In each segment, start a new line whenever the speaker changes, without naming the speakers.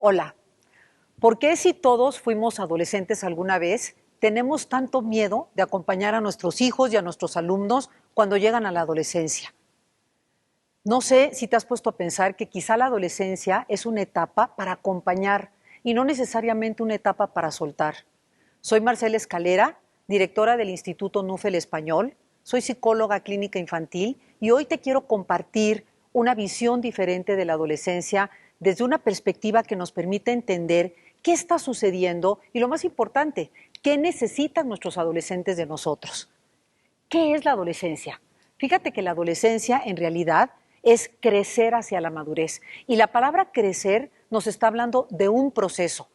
Hola, ¿por qué si todos fuimos adolescentes alguna vez, tenemos tanto miedo de acompañar a nuestros hijos y a nuestros alumnos cuando llegan a la adolescencia? No sé si te has puesto a pensar que quizá la adolescencia es una etapa para acompañar y no necesariamente una etapa para soltar. Soy Marcela Escalera, directora del Instituto NUFEL Español, soy psicóloga clínica infantil y hoy te quiero compartir una visión diferente de la adolescencia desde una perspectiva que nos permite entender qué está sucediendo y lo más importante, qué necesitan nuestros adolescentes de nosotros. ¿Qué es la adolescencia? Fíjate que la adolescencia en realidad es crecer hacia la madurez. Y la palabra crecer nos está hablando de un proceso.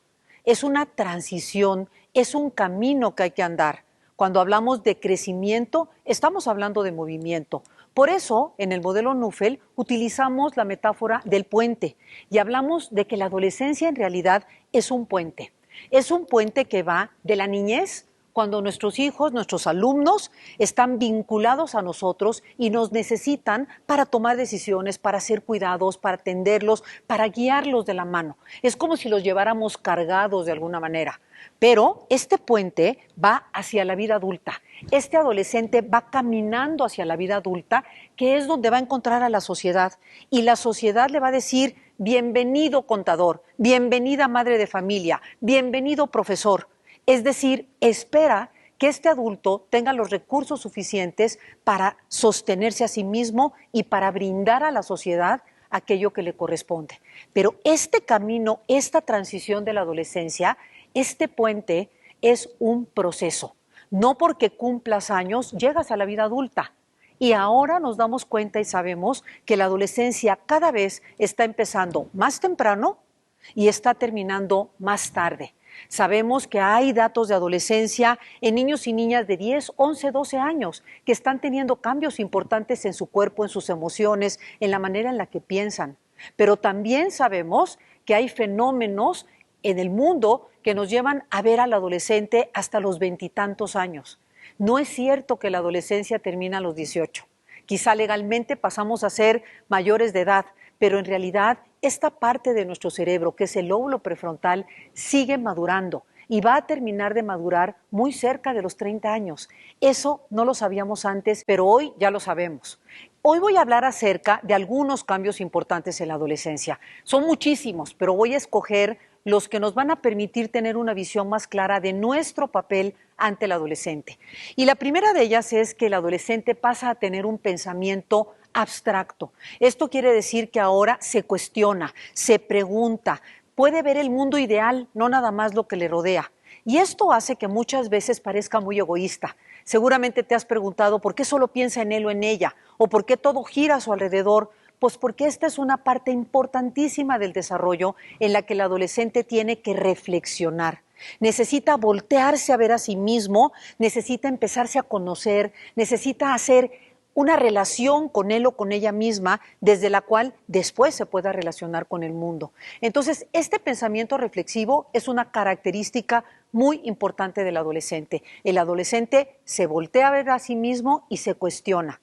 Es una transición, es un camino que hay que andar. Cuando hablamos de crecimiento, estamos hablando de movimiento. Por eso, en el modelo NUFEL, utilizamos la metáfora del puente y hablamos de que la adolescencia en realidad es un puente. Es un puente que va de la niñez, cuando nuestros hijos, nuestros alumnos están vinculados a nosotros y nos necesitan para tomar decisiones, para ser cuidados, para atenderlos, para guiarlos de la mano. Es como si los lleváramos cargados de alguna manera. Pero este puente va hacia la vida adulta. Este adolescente va caminando hacia la vida adulta, que es donde va a encontrar a la sociedad. Y la sociedad le va a decir, bienvenido contador, bienvenida madre de familia, bienvenido profesor. Es decir, espera que este adulto tenga los recursos suficientes para sostenerse a sí mismo y para brindar a la sociedad aquello que le corresponde. Pero este camino, esta transición de la adolescencia, este puente es un proceso. No porque cumplas años llegas a la vida adulta. Y ahora nos damos cuenta y sabemos que la adolescencia cada vez está empezando más temprano y está terminando más tarde. Sabemos que hay datos de adolescencia en niños y niñas de 10, 11, 12 años que están teniendo cambios importantes en su cuerpo, en sus emociones, en la manera en la que piensan. Pero también sabemos que hay fenómenos en el mundo que nos llevan a ver al adolescente hasta los veintitantos años. No es cierto que la adolescencia termina a los 18. Quizá legalmente pasamos a ser mayores de edad, pero en realidad esta parte de nuestro cerebro, que es el lóbulo prefrontal, sigue madurando y va a terminar de madurar muy cerca de los 30 años. Eso no lo sabíamos antes, pero hoy ya lo sabemos. Hoy voy a hablar acerca de algunos cambios importantes en la adolescencia. Son muchísimos, pero voy a escoger los que nos van a permitir tener una visión más clara de nuestro papel ante el adolescente. Y la primera de ellas es que el adolescente pasa a tener un pensamiento abstracto. Esto quiere decir que ahora se cuestiona, se pregunta, puede ver el mundo ideal, no nada más lo que le rodea. Y esto hace que muchas veces parezca muy egoísta. Seguramente te has preguntado por qué solo piensa en él o en ella, o por qué todo gira a su alrededor. Pues porque esta es una parte importantísima del desarrollo en la que el adolescente tiene que reflexionar. Necesita voltearse a ver a sí mismo, necesita empezarse a conocer, necesita hacer una relación con él o con ella misma, desde la cual después se pueda relacionar con el mundo. Entonces, este pensamiento reflexivo es una característica muy importante del adolescente. El adolescente se voltea a ver a sí mismo y se cuestiona.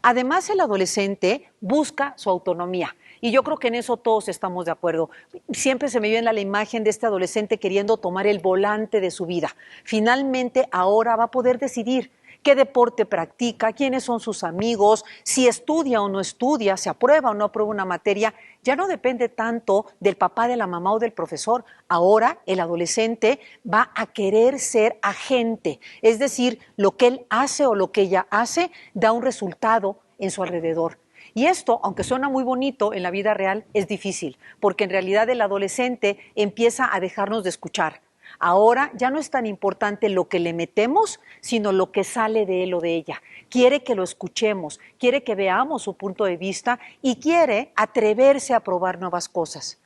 Además, el adolescente busca su autonomía. Y yo creo que en eso todos estamos de acuerdo. Siempre se me viene la imagen de este adolescente queriendo tomar el volante de su vida. Finalmente, ahora va a poder decidir qué deporte practica, quiénes son sus amigos, si estudia o no estudia, si aprueba o no aprueba una materia. Ya no depende tanto del papá, de la mamá o del profesor. Ahora el adolescente va a querer ser agente, es decir, lo que él hace o lo que ella hace da un resultado en su alrededor. Y esto, aunque suena muy bonito, en la vida real es difícil, porque en realidad el adolescente empieza a dejarnos de escuchar. Ahora ya no es tan importante lo que le metemos, sino lo que sale de él o de ella. Quiere que lo escuchemos, quiere que veamos su punto de vista y quiere atreverse a probar nuevas cosas.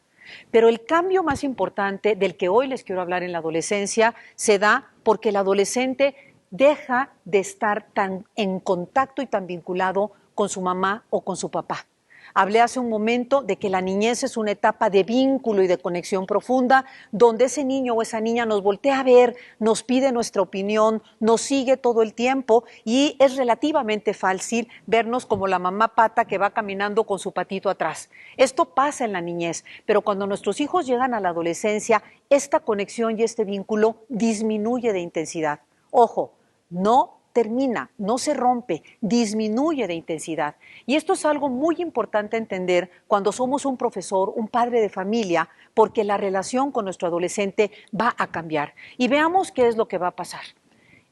Pero el cambio más importante del que hoy les quiero hablar en la adolescencia se da porque el adolescente deja de estar tan en contacto y tan vinculado con su mamá o con su papá. Hablé hace un momento de que la niñez es una etapa de vínculo y de conexión profunda, donde ese niño o esa niña nos voltea a ver, nos pide nuestra opinión, nos sigue todo el tiempo y es relativamente fácil vernos como la mamá pata que va caminando con su patito atrás. Esto pasa en la niñez, pero cuando nuestros hijos llegan a la adolescencia, esta conexión y este vínculo disminuye de intensidad. Ojo, no termina, no se rompe, disminuye de intensidad. Y esto es algo muy importante entender cuando somos un profesor, un padre de familia, porque la relación con nuestro adolescente va a cambiar. Y veamos qué es lo que va a pasar.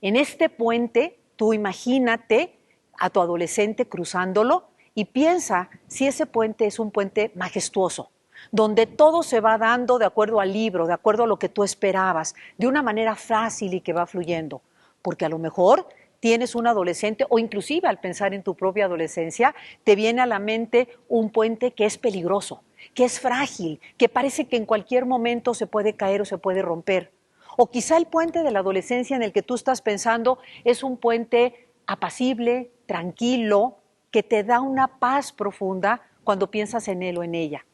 En este puente, tú imagínate a tu adolescente cruzándolo y piensa si ese puente es un puente majestuoso, donde todo se va dando de acuerdo al libro, de acuerdo a lo que tú esperabas, de una manera fácil y que va fluyendo. Porque a lo mejor tienes un adolescente o inclusive al pensar en tu propia adolescencia, te viene a la mente un puente que es peligroso, que es frágil, que parece que en cualquier momento se puede caer o se puede romper. O quizá el puente de la adolescencia en el que tú estás pensando es un puente apacible, tranquilo, que te da una paz profunda cuando piensas en él o en ella.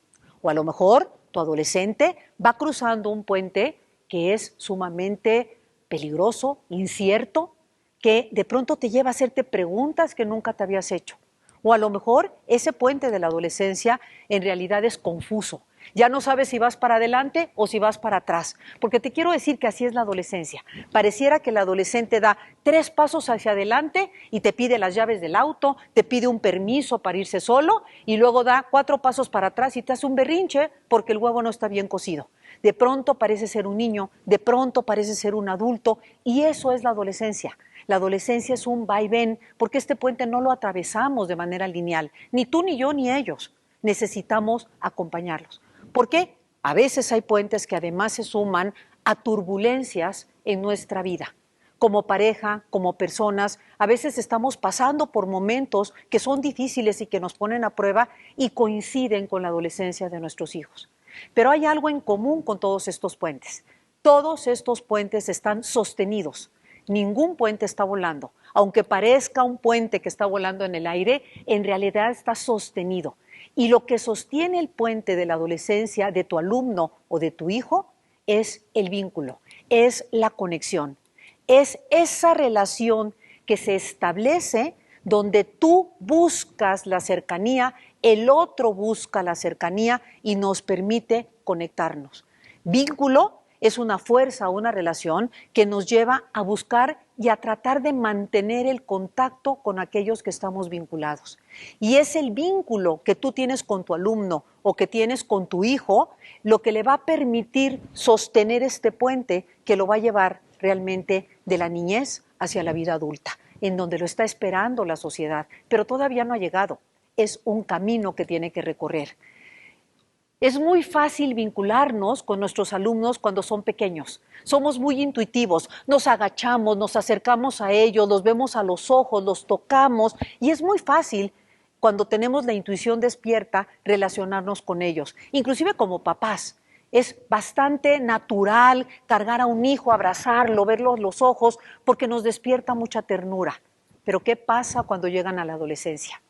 O a lo mejor tu adolescente va cruzando un puente que es sumamente peligroso, incierto, que de pronto te lleva a hacerte preguntas que nunca te habías hecho. O a lo mejor ese puente de la adolescencia en realidad es confuso. Ya no sabes si vas para adelante o si vas para atrás. Porque te quiero decir que así es la adolescencia. Pareciera que el adolescente da 3 pasos hacia adelante y te pide las llaves del auto, te pide un permiso para irse solo y luego da 4 pasos para atrás y te hace un berrinche porque el huevo no está bien cocido. De pronto parece ser un niño, de pronto parece ser un adulto y eso es la adolescencia. La adolescencia es un vaivén porque este puente no lo atravesamos de manera lineal, ni tú, ni yo, ni ellos. Necesitamos acompañarlos. ¿Por qué? A veces hay puentes que además se suman a turbulencias en nuestra vida. Como pareja, como personas, a veces estamos pasando por momentos que son difíciles y que nos ponen a prueba y coinciden con la adolescencia de nuestros hijos. Pero hay algo en común con todos estos puentes. Todos estos puentes están sostenidos. Ningún puente está volando. Aunque parezca un puente que está volando en el aire, en realidad está sostenido. Y lo que sostiene el puente de la adolescencia de tu alumno o de tu hijo es el vínculo, es la conexión, es esa relación que se establece donde tú buscas la cercanía, el otro busca la cercanía y nos permite conectarnos. Vínculo es una fuerza, una relación que nos lleva a buscar y a tratar de mantener el contacto con aquellos que estamos vinculados. Y es el vínculo que tú tienes con tu alumno o que tienes con tu hijo lo que le va a permitir sostener este puente que lo va a llevar realmente de la niñez hacia la vida adulta, en donde lo está esperando la sociedad, pero todavía no ha llegado. Es un camino que tiene que recorrer. Es muy fácil vincularnos con nuestros alumnos cuando son pequeños. Somos muy intuitivos, nos agachamos, nos acercamos a ellos, los vemos a los ojos, los tocamos y es muy fácil cuando tenemos la intuición despierta relacionarnos con ellos, inclusive como papás. Es bastante natural cargar a un hijo, abrazarlo, verlo a los ojos, porque nos despierta mucha ternura. Pero ¿qué pasa cuando llegan a la adolescencia?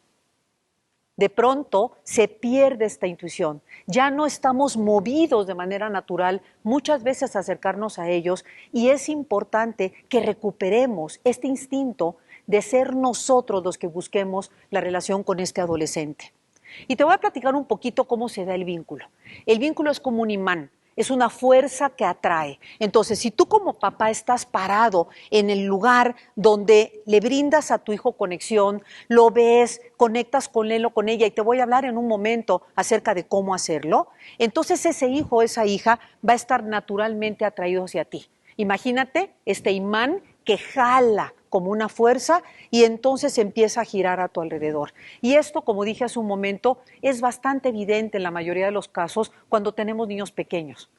De pronto se pierde esta intuición, ya no estamos movidos de manera natural muchas veces a acercarnos a ellos y es importante que recuperemos este instinto de ser nosotros los que busquemos la relación con este adolescente. Y te voy a platicar un poquito cómo se da el vínculo. El vínculo es como un imán. Es una fuerza que atrae. Entonces, si tú como papá estás parado en el lugar donde le brindas a tu hijo conexión, lo ves, conectas con él o con ella, y te voy a hablar en un momento acerca de cómo hacerlo, entonces ese hijo o esa hija va a estar naturalmente atraído hacia ti. Imagínate este imán que jala como una fuerza y entonces empieza a girar a tu alrededor. Y esto, como dije hace un momento, es bastante evidente en la mayoría de los casos cuando tenemos niños pequeños.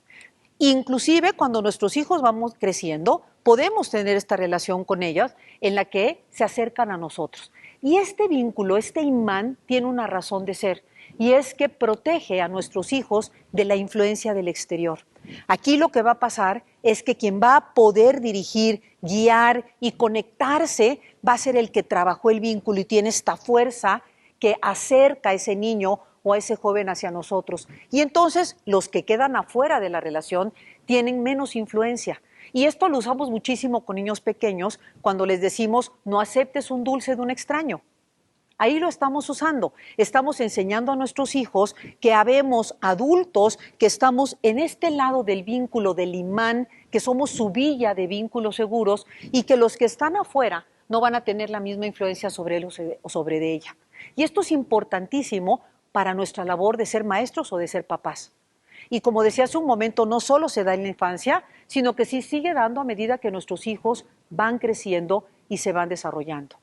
Inclusive cuando nuestros hijos vamos creciendo, podemos tener esta relación con ellos en la que se acercan a nosotros. Y este vínculo, este imán, tiene una razón de ser, y es que protege a nuestros hijos de la influencia del exterior. Aquí lo que va a pasar es que quien va a poder dirigir, guiar y conectarse va a ser el que trabajó el vínculo y tiene esta fuerza que acerca a ese niño o a ese joven hacia nosotros. Y entonces los que quedan afuera de la relación tienen menos influencia. Y esto lo usamos muchísimo con niños pequeños cuando les decimos no aceptes un dulce de un extraño. Ahí lo estamos usando. Estamos enseñando a nuestros hijos que habemos adultos que estamos en este lado del vínculo, del imán, que somos su villa de vínculos seguros y que los que están afuera no van a tener la misma influencia sobre él o sobre de ella. Y esto es importantísimo para nuestra labor de ser maestros o de ser papás. Y como decía hace un momento, no solo se da en la infancia, sino que sí sigue dando a medida que nuestros hijos van creciendo y se van desarrollando.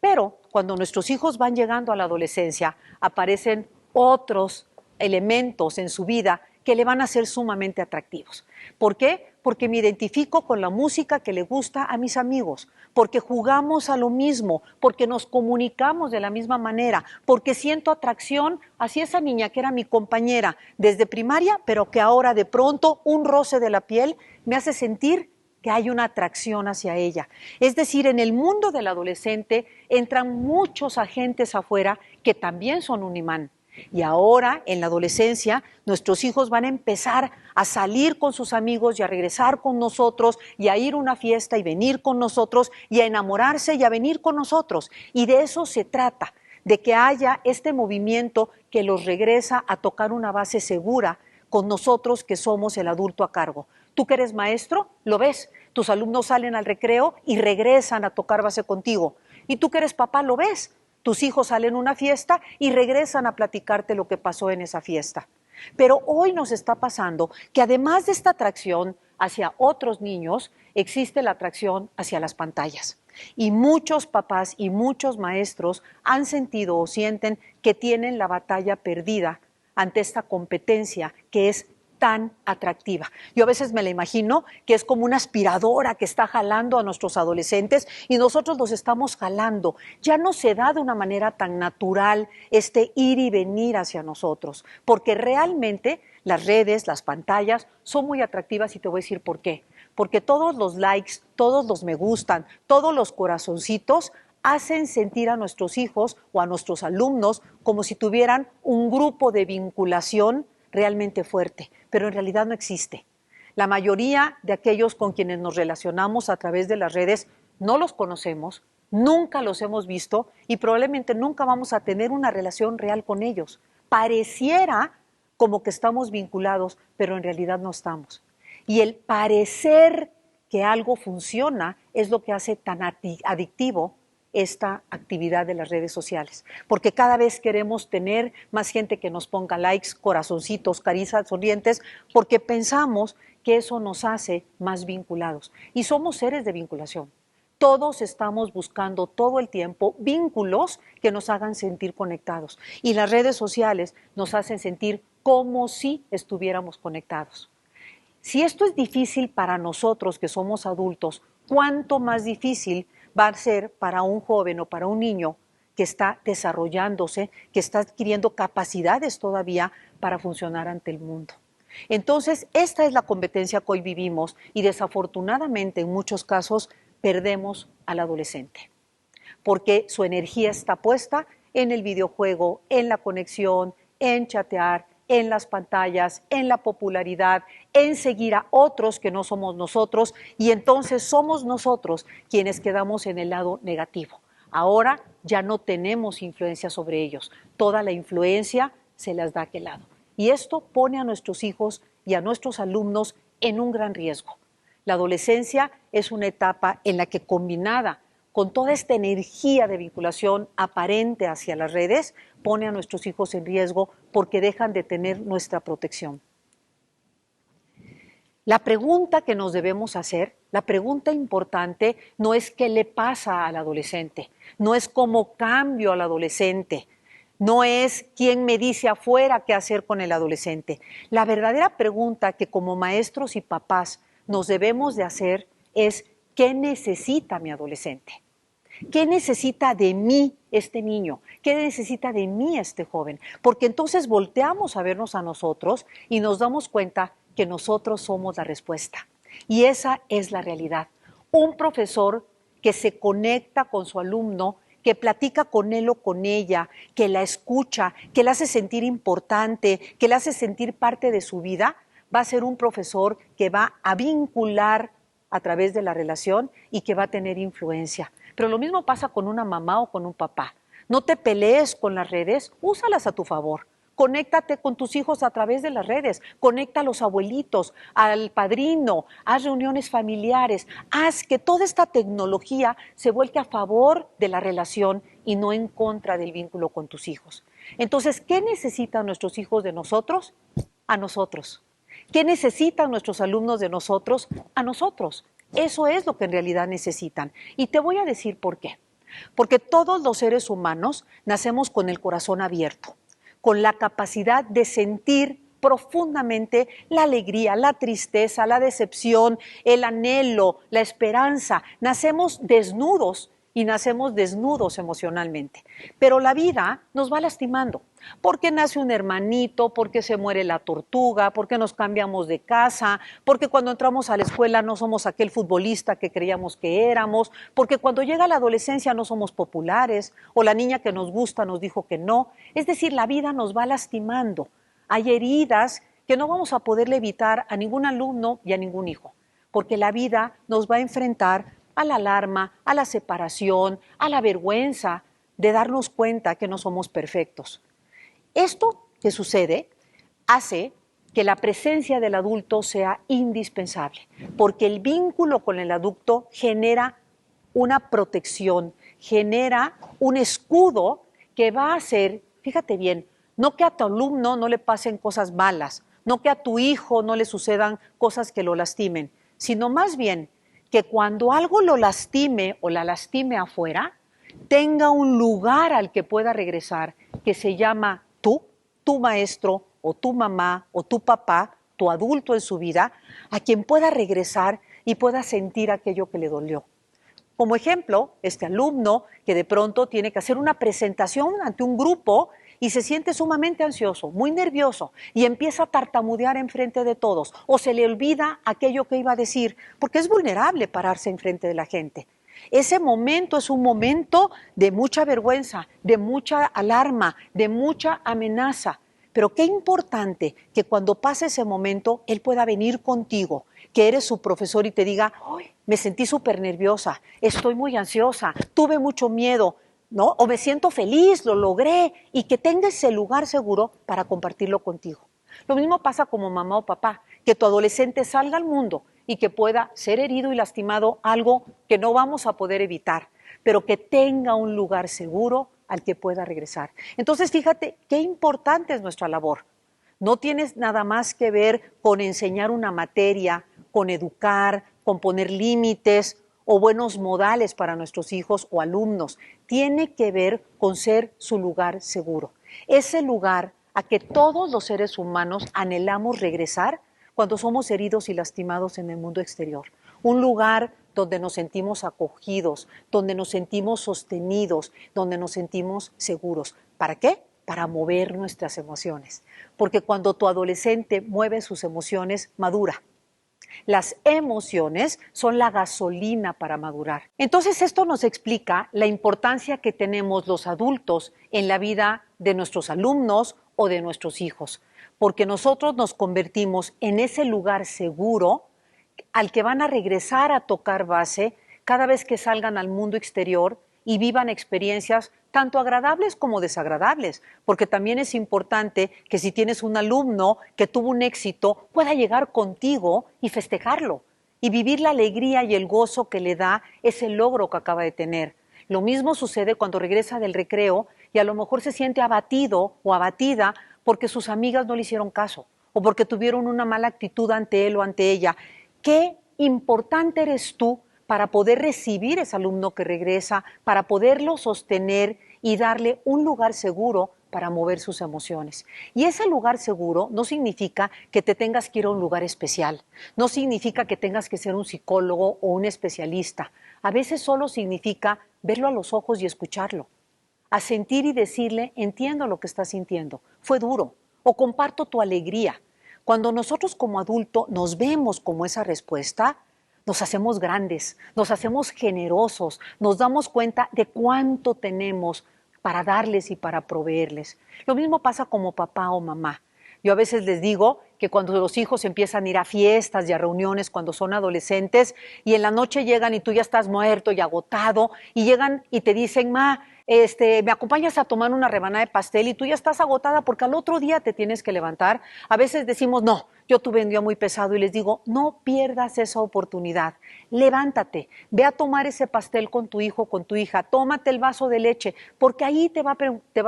Pero cuando nuestros hijos van llegando a la adolescencia, aparecen otros elementos en su vida que le van a ser sumamente atractivos. ¿Por qué? Porque me identifico con la música que le gusta a mis amigos, porque jugamos a lo mismo, porque nos comunicamos de la misma manera, porque siento atracción hacia esa niña que era mi compañera desde primaria, pero que ahora de pronto un roce de la piel me hace sentir que hay una atracción hacia ella. Es decir, en el mundo del adolescente entran muchos agentes afuera que también son un imán. Y ahora, en la adolescencia, nuestros hijos van a empezar a salir con sus amigos y a regresar con nosotros y a ir a una fiesta y venir con nosotros y a enamorarse y a venir con nosotros. Y de eso se trata, de que haya este movimiento que los regresa a tocar una base segura con nosotros que somos el adulto a cargo. Tú que eres maestro, lo ves. Tus alumnos salen al recreo y regresan a tocar base contigo. Y tú que eres papá, lo ves. Tus hijos salen a una fiesta y regresan a platicarte lo que pasó en esa fiesta. Pero hoy nos está pasando que además de esta atracción hacia otros niños, existe la atracción hacia las pantallas. Y muchos papás y muchos maestros han sentido o sienten que tienen la batalla perdida ante esta competencia que es tan atractiva. Yo a veces me la imagino que es como una aspiradora que está jalando a nuestros adolescentes y nosotros los estamos jalando. Ya no se da de una manera tan natural este ir y venir hacia nosotros, porque realmente las redes, las pantallas son muy atractivas y te voy a decir por qué. Porque todos los likes, todos los me gustan, todos los corazoncitos hacen sentir a nuestros hijos o a nuestros alumnos como si tuvieran un grupo de vinculación realmente fuerte, pero en realidad no existe. La mayoría de aquellos con quienes nos relacionamos a través de las redes no los conocemos, nunca los hemos visto y probablemente nunca vamos a tener una relación real con ellos. Pareciera como que estamos vinculados, pero en realidad no estamos. Y el parecer que algo funciona es lo que hace tan adictivo esta actividad de las redes sociales, porque cada vez queremos tener más gente que nos ponga likes, corazoncitos, caricias, sonrientes, porque pensamos que eso nos hace más vinculados. Y somos seres de vinculación. Todos estamos buscando todo el tiempo vínculos que nos hagan sentir conectados. Y las redes sociales nos hacen sentir como si estuviéramos conectados. Si esto es difícil para nosotros que somos adultos, ¿cuánto más difícil va a ser para un joven o para un niño que está desarrollándose, que está adquiriendo capacidades todavía para funcionar ante el mundo? Entonces, esta es la competencia que hoy vivimos y desafortunadamente en muchos casos perdemos al adolescente, porque su energía está puesta en el videojuego, en la conexión, en chatear, en las pantallas, en la popularidad, en seguir a otros que no somos nosotros y entonces somos nosotros quienes quedamos en el lado negativo. Ahora ya no tenemos influencia sobre ellos, toda la influencia se las da a aquel lado. Y esto pone a nuestros hijos y a nuestros alumnos en un gran riesgo. La adolescencia es una etapa en la que combinada con toda esta energía de vinculación aparente hacia las redes, pone a nuestros hijos en riesgo porque dejan de tener nuestra protección. La pregunta que nos debemos hacer, la pregunta importante, no es qué le pasa al adolescente, no es cómo cambio al adolescente, no es quién me dice afuera qué hacer con el adolescente. La verdadera pregunta que como maestros y papás nos debemos de hacer es ¿qué necesita mi adolescente? ¿Qué necesita de mí este niño? ¿Qué necesita de mí este joven? Porque entonces volteamos a vernos a nosotros y nos damos cuenta que nosotros somos la respuesta. Y esa es la realidad. Un profesor que se conecta con su alumno que platica con él o con ella, que la escucha, que la hace sentir importante, que la hace sentir parte de su vida, va a ser un profesor que va a vincular a través de la relación y que va a tener influencia. Pero lo mismo pasa con una mamá o con un papá. No te pelees con las redes, úsalas a tu favor. Conéctate con tus hijos a través de las redes, conecta a los abuelitos, al padrino, haz reuniones familiares, haz que toda esta tecnología se vuelque a favor de la relación y no en contra del vínculo con tus hijos. Entonces, ¿qué necesitan nuestros hijos de nosotros? A nosotros. ¿Qué necesitan nuestros alumnos de nosotros? A nosotros. Eso es lo que en realidad necesitan. Y te voy a decir por qué. Porque todos los seres humanos nacemos con el corazón abierto, con la capacidad de sentir profundamente la alegría, la tristeza, la decepción, el anhelo, la esperanza. Nacemos desnudos y nacemos desnudos emocionalmente. Pero la vida nos va lastimando, porque nace un hermanito, porque se muere la tortuga, porque nos cambiamos de casa, porque cuando entramos a la escuela no somos aquel futbolista que creíamos que éramos, porque cuando llega la adolescencia no somos populares, o la niña que nos gusta nos dijo que no. Es decir, la vida nos va lastimando. Hay heridas que no vamos a poderle evitar a ningún alumno y a ningún hijo, porque la vida nos va a enfrentar a la alarma, a la separación, a la vergüenza de darnos cuenta que no somos perfectos. Esto que sucede hace que la presencia del adulto sea indispensable, porque el vínculo con el adulto genera una protección, genera un escudo que va a hacer, fíjate bien, no que a tu alumno no le pasen cosas malas, no que a tu hijo no le sucedan cosas que lo lastimen, sino más bien que cuando algo lo lastime o la lastime afuera, tenga un lugar al que pueda regresar, que se llama tú, tu maestro o tu mamá o tu papá, tu adulto en su vida, a quien pueda regresar y pueda sentir aquello que le dolió. Como ejemplo, este alumno que de pronto tiene que hacer una presentación ante un grupo y se siente sumamente ansioso, muy nervioso, y empieza a tartamudear enfrente de todos, o se le olvida aquello que iba a decir, porque es vulnerable pararse enfrente de la gente. Ese momento es un momento de mucha vergüenza, de mucha alarma, de mucha amenaza. Pero qué importante que cuando pase ese momento, él pueda venir contigo, que eres su profesor y te diga, ¡ay, me sentí súper nerviosa, estoy muy ansiosa, tuve mucho miedo! ¿No? O me siento feliz, lo logré, y que tenga ese lugar seguro para compartirlo contigo. Lo mismo pasa como mamá o papá, que tu adolescente salga al mundo y que pueda ser herido y lastimado, algo que no vamos a poder evitar, pero que tenga un lugar seguro al que pueda regresar. Entonces, fíjate qué importante es nuestra labor. No tienes nada más que ver con enseñar una materia, con educar, con poner límites o buenos modales para nuestros hijos o alumnos. Tiene que ver con ser su lugar seguro. Ese lugar a que todos los seres humanos anhelamos regresar cuando somos heridos y lastimados en el mundo exterior. Un lugar donde nos sentimos acogidos, donde nos sentimos sostenidos, donde nos sentimos seguros. ¿Para qué? Para mover nuestras emociones. Porque cuando tu adolescente mueve sus emociones, madura. Las emociones son la gasolina para madurar. Entonces esto nos explica la importancia que tenemos los adultos en la vida de nuestros alumnos o de nuestros hijos, porque nosotros nos convertimos en ese lugar seguro al que van a regresar a tocar base cada vez que salgan al mundo exterior y vivan experiencias tanto agradables como desagradables, porque también es importante que si tienes un alumno que tuvo un éxito, pueda llegar contigo y festejarlo y vivir la alegría y el gozo que le da ese logro que acaba de tener. Lo mismo sucede cuando regresa del recreo y a lo mejor se siente abatido o abatida porque sus amigas no le hicieron caso o porque tuvieron una mala actitud ante él o ante ella. Qué importante eres tú para poder recibir ese alumno que regresa, para poderlo sostener y darle un lugar seguro para mover sus emociones. Y ese lugar seguro no significa que te tengas que ir a un lugar especial, no significa que tengas que ser un psicólogo o un especialista. A veces solo significa verlo a los ojos y escucharlo, a sentir y decirle, entiendo lo que estás sintiendo, fue duro, o comparto tu alegría. Cuando nosotros como adulto nos vemos como esa respuesta, nos hacemos grandes, nos hacemos generosos, nos damos cuenta de cuánto tenemos para darles y para proveerles. Lo mismo pasa como papá o mamá. Yo a veces les digo que cuando los hijos empiezan a ir a fiestas y a reuniones cuando son adolescentes y en la noche llegan y tú ya estás muerto y agotado y llegan y te dicen, ma, me acompañas a tomar una rebanada de pastel y tú ya estás agotada porque al otro día te tienes que levantar. A veces decimos, no, yo tuve un día muy pesado y les digo, no pierdas esa oportunidad. Levántate, ve a tomar ese pastel con tu hijo, con tu hija, tómate el vaso de leche porque ahí te va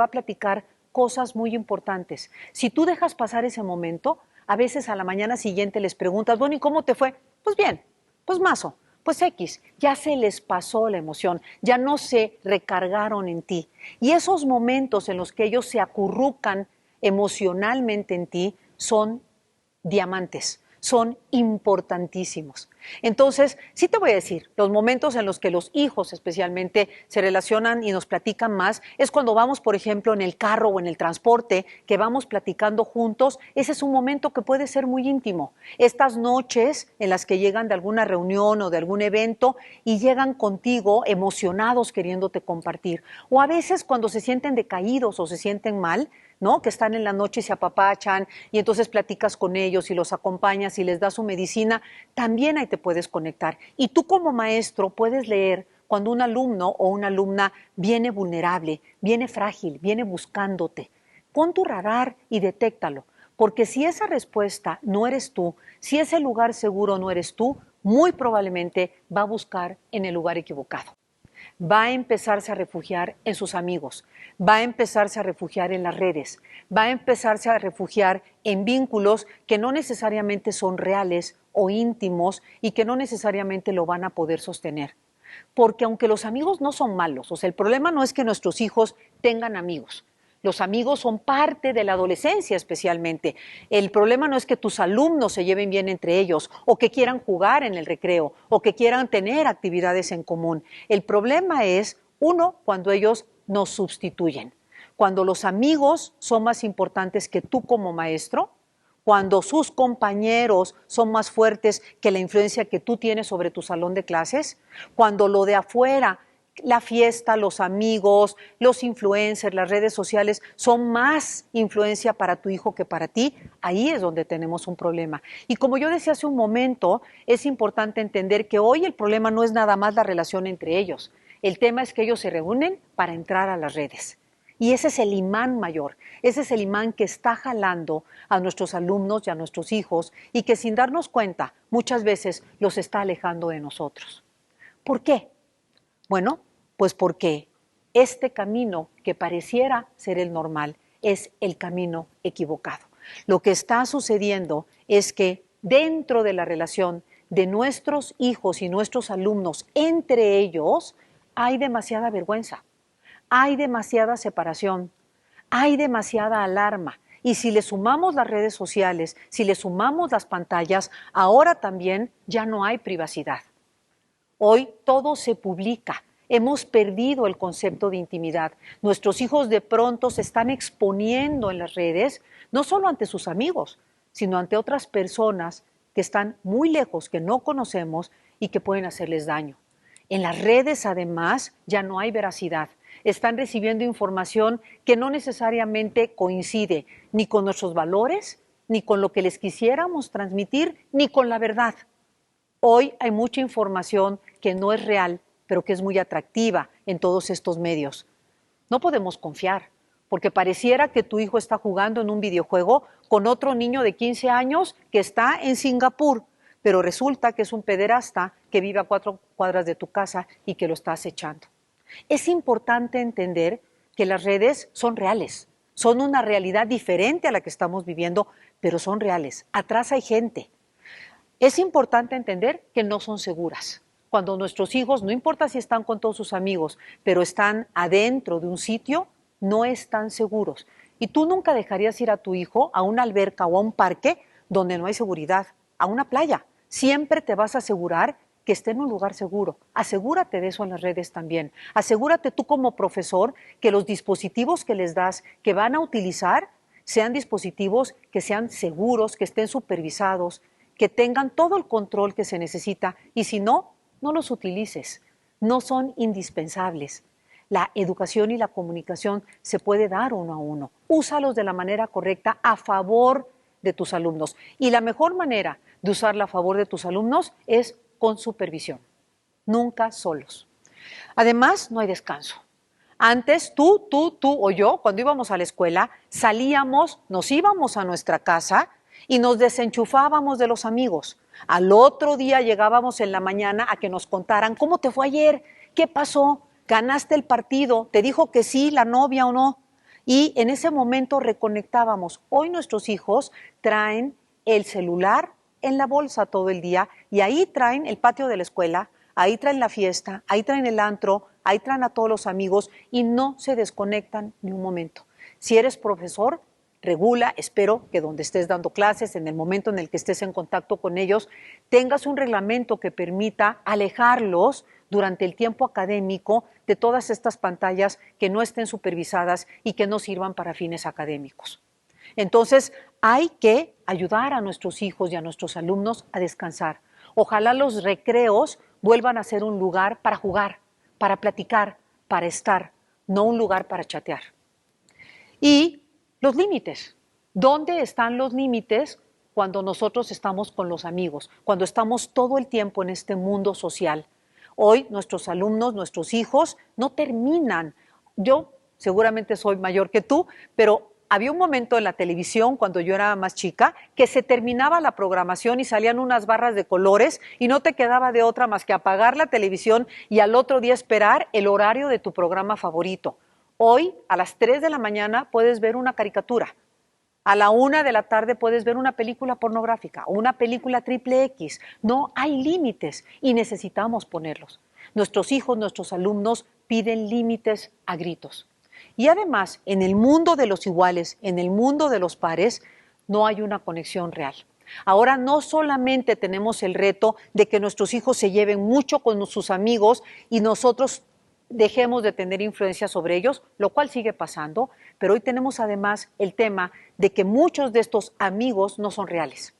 a platicar cosas muy importantes. Si tú dejas pasar ese momento, a veces a la mañana siguiente les preguntas, bueno, ¿y cómo te fue? Pues bien, pues mazo, pues X, ya se les pasó la emoción, ya no se recargaron en ti. Y esos momentos en los que ellos se acurrucan emocionalmente en ti son diamantes, son importantísimos. Entonces, sí te voy a decir, los momentos en los que los hijos especialmente se relacionan y nos platican más es cuando vamos, por ejemplo, en el carro o en el transporte, que vamos platicando juntos. Ese es un momento que puede ser muy íntimo. Estas noches en las que llegan de alguna reunión o de algún evento y llegan contigo emocionados queriéndote compartir. O a veces cuando se sienten decaídos o se sienten mal, ¿no? Que están en la noche y se apapachan y entonces platicas con ellos y los acompañas y les das su medicina, también ahí te puedes conectar. Y tú como maestro puedes leer cuando un alumno o una alumna viene vulnerable, viene frágil, viene buscándote. Pon tu radar y detéctalo, porque si esa respuesta no eres tú, si ese lugar seguro no eres tú, muy probablemente va a buscar en el lugar equivocado. Va a empezarse a refugiar en sus amigos, va a empezarse a refugiar en las redes, va a empezarse a refugiar en vínculos que no necesariamente son reales o íntimos y que no necesariamente lo van a poder sostener. Porque aunque los amigos no son malos, o sea, el problema no es que nuestros hijos tengan amigos. Los amigos son parte de la adolescencia especialmente. El problema no es que tus alumnos se lleven bien entre ellos o que quieran jugar en el recreo o que quieran tener actividades en común. El problema es, uno, cuando ellos nos sustituyen. Cuando los amigos son más importantes que tú como maestro, cuando sus compañeros son más fuertes que la influencia que tú tienes sobre tu salón de clases, cuando lo de afuera, la fiesta, los amigos, los influencers, las redes sociales son más influencia para tu hijo que para ti, ahí es donde tenemos un problema. Y como yo decía hace un momento, es importante entender que hoy el problema no es nada más la relación entre ellos. El tema es que ellos se reúnen para entrar a las redes. Y ese es el imán mayor, ese es el imán que está jalando a nuestros alumnos y a nuestros hijos y que sin darnos cuenta muchas veces los está alejando de nosotros. ¿Por qué? Bueno, pues porque este camino que pareciera ser el normal es el camino equivocado. Lo que está sucediendo es que dentro de la relación de nuestros hijos y nuestros alumnos, entre ellos, hay demasiada vergüenza, hay demasiada separación, hay demasiada alarma. Y si le sumamos las redes sociales, si le sumamos las pantallas, ahora también ya no hay privacidad. Hoy todo se publica. Hemos perdido el concepto de intimidad. Nuestros hijos de pronto se están exponiendo en las redes, no solo ante sus amigos, sino ante otras personas que están muy lejos, que no conocemos y que pueden hacerles daño. En las redes, además, ya no hay veracidad. Están recibiendo información que no necesariamente coincide ni con nuestros valores, ni con lo que les quisiéramos transmitir, ni con la verdad. Hoy hay mucha información que no es real, pero que es muy atractiva en todos estos medios. No podemos confiar, porque pareciera que tu hijo está jugando en un videojuego con otro niño de 15 años que está en Singapur, pero resulta que es un pederasta que vive a 4 cuadras de tu casa y que lo está acechando. Es importante entender que las redes son reales, son una realidad diferente a la que estamos viviendo, pero son reales. Atrás hay gente. Es importante entender que no son seguras. Cuando nuestros hijos, no importa si están con todos sus amigos, pero están adentro de un sitio, no están seguros. Y tú nunca dejarías ir a tu hijo a una alberca o a un parque donde no hay seguridad, a una playa. Siempre te vas a asegurar que esté en un lugar seguro. Asegúrate de eso en las redes también. Asegúrate tú como profesor que los dispositivos que les das, que van a utilizar, sean dispositivos que sean seguros, que estén supervisados, que tengan todo el control que se necesita y si no, no los utilices. No son indispensables. La educación y la comunicación se puede dar uno a uno. Úsalos de la manera correcta a favor de tus alumnos. Y la mejor manera de usarla a favor de tus alumnos es con supervisión, nunca solos. Además, no hay descanso. Antes, tú o yo, cuando íbamos a la escuela, salíamos, nos íbamos a nuestra casa y nos desenchufábamos de los amigos. Al otro día llegábamos en la mañana a que nos contaran cómo te fue ayer, qué pasó, ganaste el partido, te dijo que sí la novia o no. Y en ese momento reconectábamos. Hoy nuestros hijos traen el celular en la bolsa todo el día y ahí traen el patio de la escuela, ahí traen la fiesta, ahí traen el antro, ahí traen a todos los amigos y no se desconectan ni un momento. Si eres profesor, regula, espero que donde estés dando clases, en el momento en el que estés en contacto con ellos, tengas un reglamento que permita alejarlos durante el tiempo académico de todas estas pantallas que no estén supervisadas y que no sirvan para fines académicos. Entonces, hay que ayudar a nuestros hijos y a nuestros alumnos a descansar. Ojalá los recreos vuelvan a ser un lugar para jugar, para platicar, para estar, no un lugar para chatear. Y los límites. ¿Dónde están los límites cuando nosotros estamos con los amigos? Cuando estamos todo el tiempo en este mundo social. Hoy nuestros alumnos, nuestros hijos no terminan. Yo seguramente soy mayor que tú, pero había un momento en la televisión cuando yo era más chica que se terminaba la programación y salían unas barras de colores y no te quedaba de otra más que apagar la televisión y al otro día esperar el horario de tu programa favorito. Hoy a las 3 de la mañana puedes ver una caricatura. A la 1 de la tarde puedes ver una película pornográfica, una película triple X. No hay límites y necesitamos ponerlos. Nuestros hijos, nuestros alumnos piden límites a gritos. Y además, en el mundo de los iguales, en el mundo de los pares, no hay una conexión real. Ahora no solamente tenemos el reto de que nuestros hijos se lleven mucho con sus amigos y nosotros dejemos de tener influencia sobre ellos, lo cual sigue pasando, pero hoy tenemos además el tema de que muchos de estos amigos no son reales.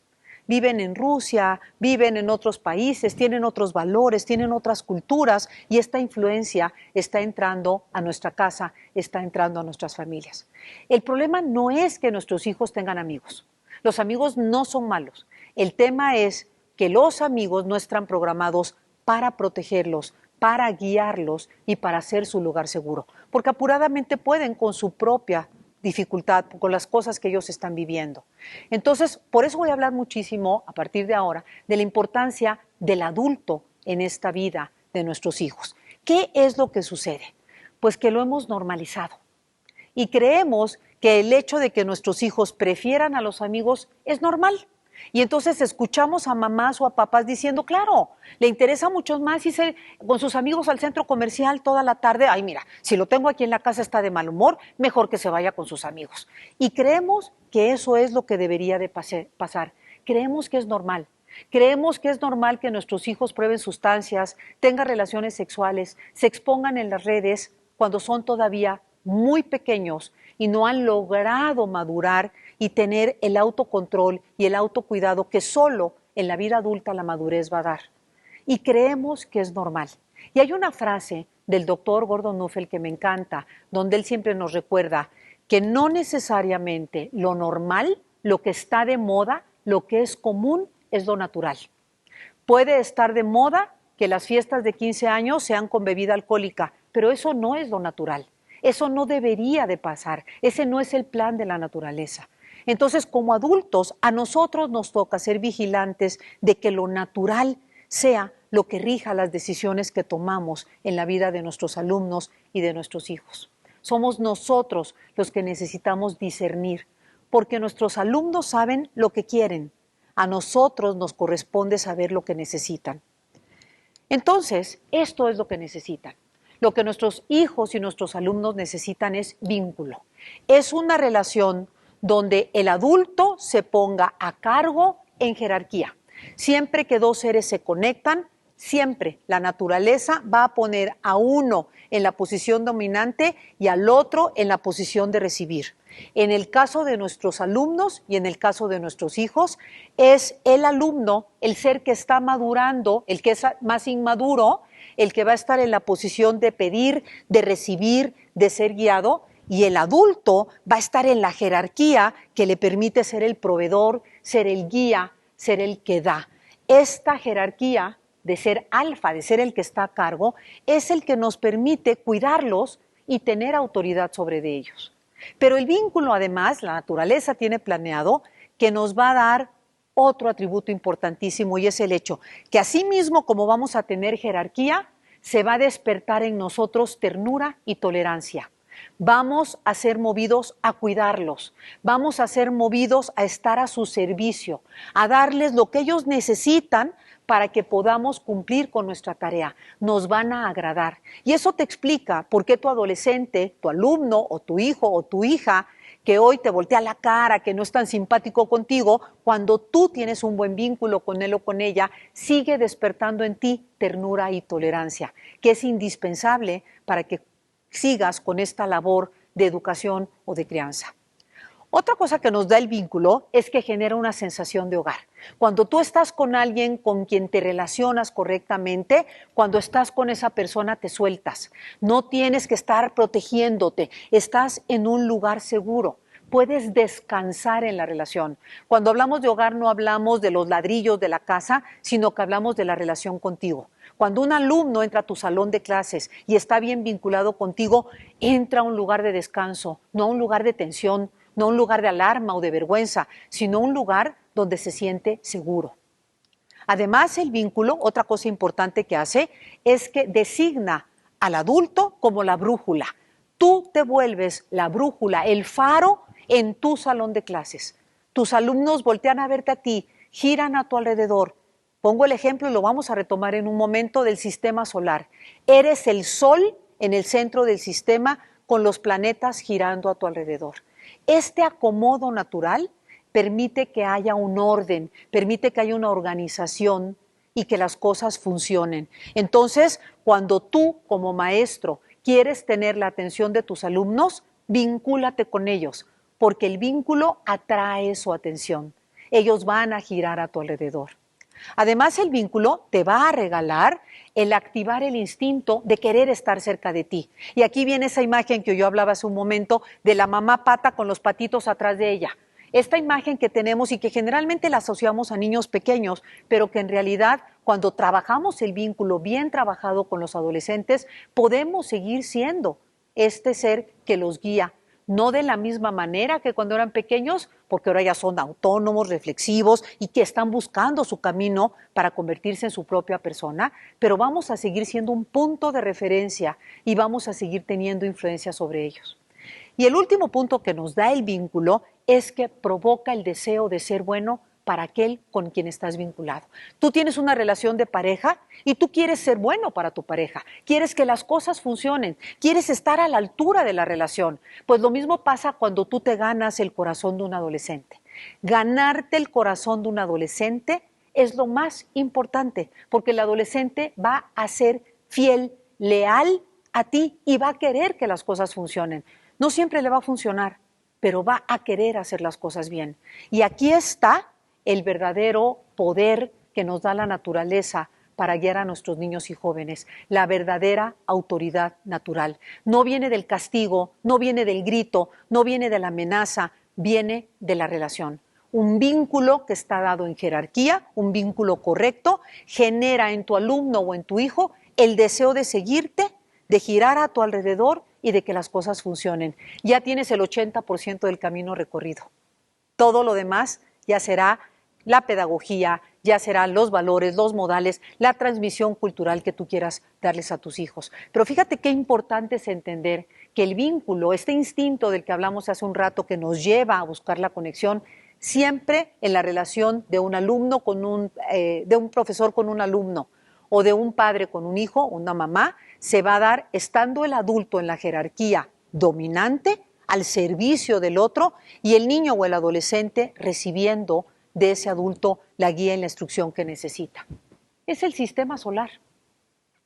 Viven en Rusia, viven en otros países, tienen otros valores, tienen otras culturas y esta influencia está entrando a nuestra casa, está entrando a nuestras familias. El problema no es que nuestros hijos tengan amigos. Los amigos no son malos. El tema es que los amigos no están programados para protegerlos, para guiarlos y para hacer su lugar seguro, porque apuradamente pueden con su propia dificultad, con las cosas que ellos están viviendo. Entonces, por eso voy a hablar muchísimo, a partir de ahora, de la importancia del adulto en esta vida de nuestros hijos. ¿Qué es lo que sucede? Pues que lo hemos normalizado y creemos que el hecho de que nuestros hijos prefieran a los amigos es normal. Y entonces escuchamos a mamás o a papás diciendo, claro, le interesa mucho más irse con sus amigos al centro comercial toda la tarde. Ay, mira, si lo tengo aquí en la casa está de mal humor, mejor que se vaya con sus amigos. Y creemos que eso es lo que debería de pasar. Creemos que es normal. Creemos que es normal que nuestros hijos prueben sustancias, tengan relaciones sexuales, se expongan en las redes cuando son todavía muy pequeños y no han logrado madurar y tener el autocontrol y el autocuidado que solo en la vida adulta la madurez va a dar. Y creemos que es normal. Y hay una frase del doctor Gordon Nuffel que me encanta, donde él siempre nos recuerda que no necesariamente lo normal, lo que está de moda, lo que es común, es lo natural. Puede estar de moda que las fiestas de 15 años sean con bebida alcohólica, pero eso no es lo natural. Eso no debería de pasar. Ese no es el plan de la naturaleza. Entonces, como adultos, a nosotros nos toca ser vigilantes de que lo natural sea lo que rija las decisiones que tomamos en la vida de nuestros alumnos y de nuestros hijos. Somos nosotros los que necesitamos discernir, porque nuestros alumnos saben lo que quieren. A nosotros nos corresponde saber lo que necesitan. Entonces, esto es lo que necesitan. Lo que nuestros hijos y nuestros alumnos necesitan es vínculo. Es una relación donde el adulto se ponga a cargo en jerarquía. Siempre que dos seres se conectan, siempre la naturaleza va a poner a uno en la posición dominante y al otro en la posición de recibir. En el caso de nuestros alumnos y en el caso de nuestros hijos, es el alumno, el ser que está madurando, el que es más inmaduro, el que va a estar en la posición de pedir, de recibir, de ser guiado, y el adulto va a estar en la jerarquía que le permite ser el proveedor, ser el guía, ser el que da. Esta jerarquía de ser alfa, de ser el que está a cargo, es el que nos permite cuidarlos y tener autoridad sobre de ellos. Pero el vínculo, además, la naturaleza tiene planeado que nos va a dar otro atributo importantísimo, y es el hecho que así mismo como vamos a tener jerarquía, se va a despertar en nosotros ternura y tolerancia. Vamos a ser movidos a cuidarlos, vamos a ser movidos a estar a su servicio, a darles lo que ellos necesitan para que podamos cumplir con nuestra tarea. Nos van a agradar. Y eso te explica por qué tu adolescente, tu alumno o tu hijo o tu hija, que hoy te voltea la cara, que no es tan simpático contigo, cuando tú tienes un buen vínculo con él o con ella, sigue despertando en ti ternura y tolerancia, que es indispensable para que sigas con esta labor de educación o de crianza. Otra cosa que nos da el vínculo es que genera una sensación de hogar. Cuando tú estás con alguien con quien te relacionas correctamente, cuando estás con esa persona te sueltas. No tienes que estar protegiéndote, estás en un lugar seguro. Puedes descansar en la relación. Cuando hablamos de hogar no hablamos de los ladrillos de la casa, sino que hablamos de la relación contigo. Cuando un alumno entra a tu salón de clases y está bien vinculado contigo, entra a un lugar de descanso, no a un lugar de tensión, no un lugar de alarma o de vergüenza, sino un lugar donde se siente seguro. Además, el vínculo, otra cosa importante que hace, es que designa al adulto como la brújula. Tú te vuelves la brújula, el faro en tu salón de clases. Tus alumnos voltean a verte a ti, giran a tu alrededor. Pongo el ejemplo y lo vamos a retomar en un momento del sistema solar. Eres el sol en el centro del sistema con los planetas girando a tu alrededor. Este acomodo natural permite que haya un orden, permite que haya una organización y que las cosas funcionen. Entonces, cuando tú como maestro quieres tener la atención de tus alumnos, vincúlate con ellos, porque el vínculo atrae su atención. Ellos van a girar a tu alrededor. Además, el vínculo te va a regalar el activar el instinto de querer estar cerca de ti. Y aquí viene esa imagen que yo hablaba hace un momento de la mamá pata con los patitos atrás de ella. Esta imagen que tenemos y que generalmente la asociamos a niños pequeños, pero que en realidad cuando trabajamos el vínculo bien trabajado con los adolescentes, podemos seguir siendo este ser que los guía. No de la misma manera que cuando eran pequeños, porque ahora ya son autónomos, reflexivos y que están buscando su camino para convertirse en su propia persona, pero vamos a seguir siendo un punto de referencia y vamos a seguir teniendo influencia sobre ellos. Y el último punto que nos da el vínculo es que provoca el deseo de ser bueno para aquel con quien estás vinculado. Tú tienes una relación de pareja y tú quieres ser bueno para tu pareja, quieres que las cosas funcionen, quieres estar a la altura de la relación. Pues lo mismo pasa cuando tú te ganas el corazón de un adolescente. Ganarte el corazón de un adolescente es lo más importante, porque el adolescente va a ser fiel, leal a ti y va a querer que las cosas funcionen. No siempre le va a funcionar, pero va a querer hacer las cosas bien. Y aquí está el verdadero poder que nos da la naturaleza para guiar a nuestros niños y jóvenes, la verdadera autoridad natural. No viene del castigo, no viene del grito, no viene de la amenaza, viene de la relación. Un vínculo que está dado en jerarquía, un vínculo correcto, genera en tu alumno o en tu hijo el deseo de seguirte, de girar a tu alrededor y de que las cosas funcionen. Ya tienes el 80% del camino recorrido. Todo lo demás ya será la pedagogía, ya serán los valores, los modales, la transmisión cultural que tú quieras darles a tus hijos. Pero fíjate qué importante es entender que el vínculo, este instinto del que hablamos hace un rato que nos lleva a buscar la conexión, siempre en la relación de un alumno de un profesor con un alumno o de un padre con un hijo, una mamá, se va a dar estando el adulto en la jerarquía dominante, al servicio del otro, y el niño o el adolescente recibiendo de ese adulto la guía y la instrucción que necesita. Es el sistema solar.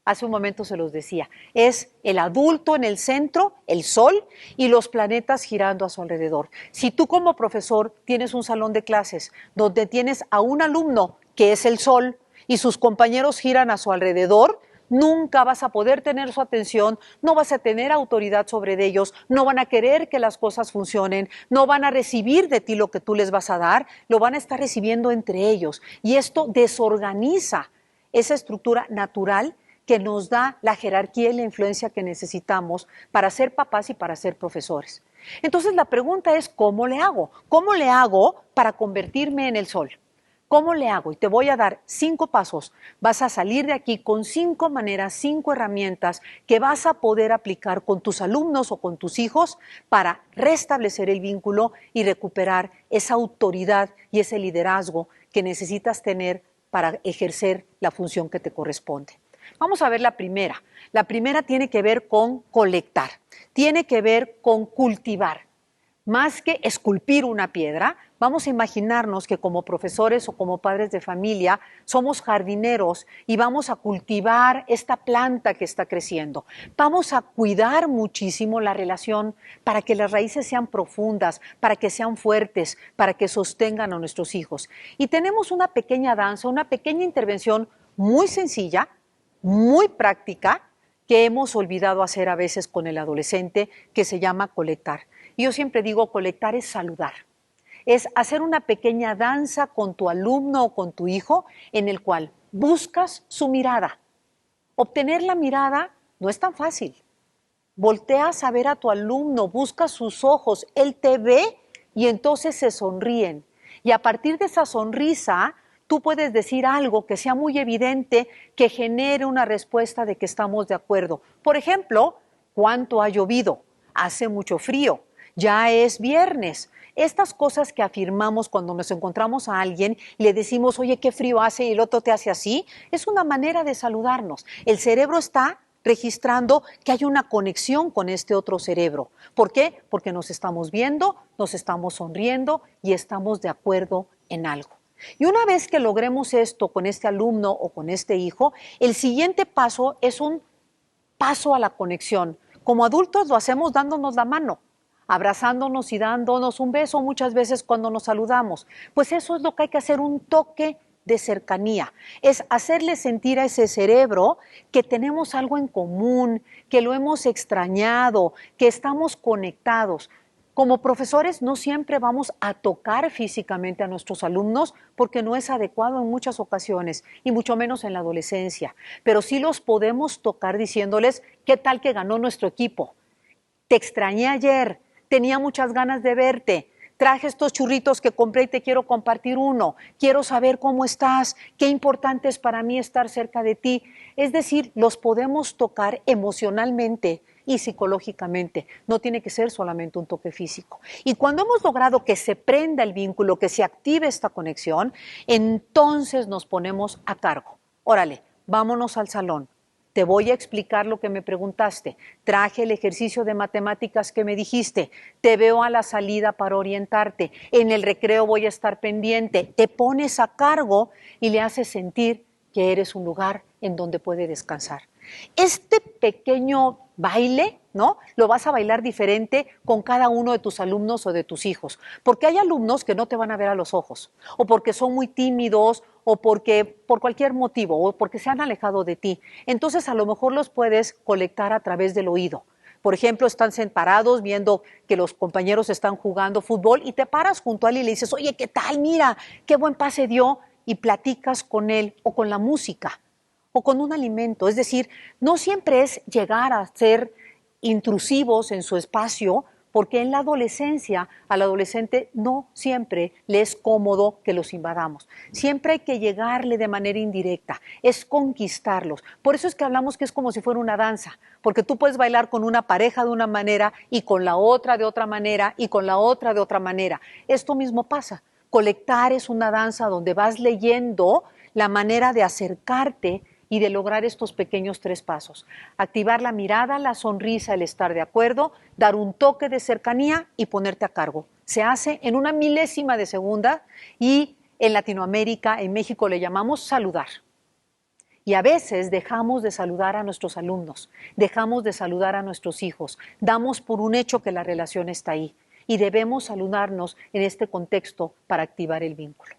Hace un momento se los decía, es el adulto en el centro, el sol, y los planetas girando a su alrededor. Si tú como profesor tienes un salón de clases donde tienes a un alumno que es el sol y sus compañeros giran a su alrededor, nunca vas a poder tener su atención, no vas a tener autoridad sobre ellos, no van a querer que las cosas funcionen, no van a recibir de ti lo que tú les vas a dar, lo van a estar recibiendo entre ellos. Y esto desorganiza esa estructura natural que nos da la jerarquía y la influencia que necesitamos para ser papás y para ser profesores. Entonces la pregunta es, ¿cómo le hago? ¿Cómo le hago para convertirme en el sol? ¿Cómo le hago? Y te voy a dar 5 pasos. Vas a salir de aquí con 5 maneras, 5 herramientas que vas a poder aplicar con tus alumnos o con tus hijos para restablecer el vínculo y recuperar esa autoridad y ese liderazgo que necesitas tener para ejercer la función que te corresponde. Vamos a ver la primera. La primera tiene que ver con colectar, tiene que ver con cultivar. Más que esculpir una piedra, vamos a imaginarnos que como profesores o como padres de familia somos jardineros y vamos a cultivar esta planta que está creciendo. Vamos a cuidar muchísimo la relación para que las raíces sean profundas, para que sean fuertes, para que sostengan a nuestros hijos. Y tenemos una pequeña danza, una pequeña intervención muy sencilla, muy práctica, que hemos olvidado hacer a veces con el adolescente, que se llama colectar. Y yo siempre digo, colectar es saludar. Es hacer una pequeña danza con tu alumno o con tu hijo en el cual buscas su mirada. Obtener la mirada no es tan fácil. Volteas a ver a tu alumno, buscas sus ojos, él te ve y entonces se sonríen. Y a partir de esa sonrisa, tú puedes decir algo que sea muy evidente, que genere una respuesta de que estamos de acuerdo. Por ejemplo, ¿cuánto ha llovido? Hace mucho frío. Ya es viernes. Estas cosas que afirmamos cuando nos encontramos a alguien, le decimos, oye, qué frío hace, y el otro te hace así, es una manera de saludarnos. El cerebro está registrando que hay una conexión con este otro cerebro. ¿Por qué? Porque nos estamos viendo, nos estamos sonriendo y estamos de acuerdo en algo. Y una vez que logremos esto con este alumno o con este hijo, el siguiente paso es un paso a la conexión. Como adultos lo hacemos dándonos la mano, abrazándonos y dándonos un beso muchas veces cuando nos saludamos. Pues eso es lo que hay que hacer, un toque de cercanía. Es hacerle sentir a ese cerebro que tenemos algo en común, que lo hemos extrañado, que estamos conectados. Como profesores no siempre vamos a tocar físicamente a nuestros alumnos porque no es adecuado en muchas ocasiones y mucho menos en la adolescencia, pero sí los podemos tocar diciéndoles, ¿qué tal que ganó nuestro equipo? Te extrañé ayer, tenía muchas ganas de verte, traje estos churritos que compré y te quiero compartir uno, quiero saber cómo estás, qué importante es para mí estar cerca de ti. Es decir, los podemos tocar emocionalmente y psicológicamente, no tiene que ser solamente un toque físico. Y cuando hemos logrado que se prenda el vínculo, que se active esta conexión, entonces nos ponemos a cargo. Órale, vámonos al salón. Te voy a explicar lo que me preguntaste. Traje el ejercicio de matemáticas que me dijiste. Te veo a la salida para orientarte. En el recreo voy a estar pendiente. Te pones a cargo y le haces sentir que eres un lugar en donde puede descansar. Este pequeño baile, ¿no? Lo vas a bailar diferente con cada uno de tus alumnos o de tus hijos. Porque hay alumnos que no te van a ver a los ojos, o porque son muy tímidos, o porque por cualquier motivo, o porque se han alejado de ti. Entonces a lo mejor los puedes colectar a través del oído. Por ejemplo, están separados viendo que los compañeros están jugando fútbol y te paras junto a él y le dices, oye, ¿qué tal? Mira, qué buen pase dio, y platicas con él o con la música o con un alimento. Es decir, no siempre es llegar a ser intrusivos en su espacio, porque en la adolescencia al adolescente no siempre le es cómodo que los invadamos. Siempre hay que llegarle de manera indirecta, es conquistarlos. Por eso es que hablamos que es como si fuera una danza, porque tú puedes bailar con una pareja de una manera y con la otra de otra manera y con la otra de otra manera. Esto mismo pasa. Colectar es una danza donde vas leyendo la manera de acercarte y de lograr estos pequeños 3 pasos. Activar la mirada, la sonrisa, el estar de acuerdo, dar un toque de cercanía y ponerte a cargo. Se hace en una milésima de segunda y en Latinoamérica, en México le llamamos saludar. Y a veces dejamos de saludar a nuestros alumnos, dejamos de saludar a nuestros hijos, damos por un hecho que la relación está ahí y debemos saludarnos en este contexto para activar el vínculo.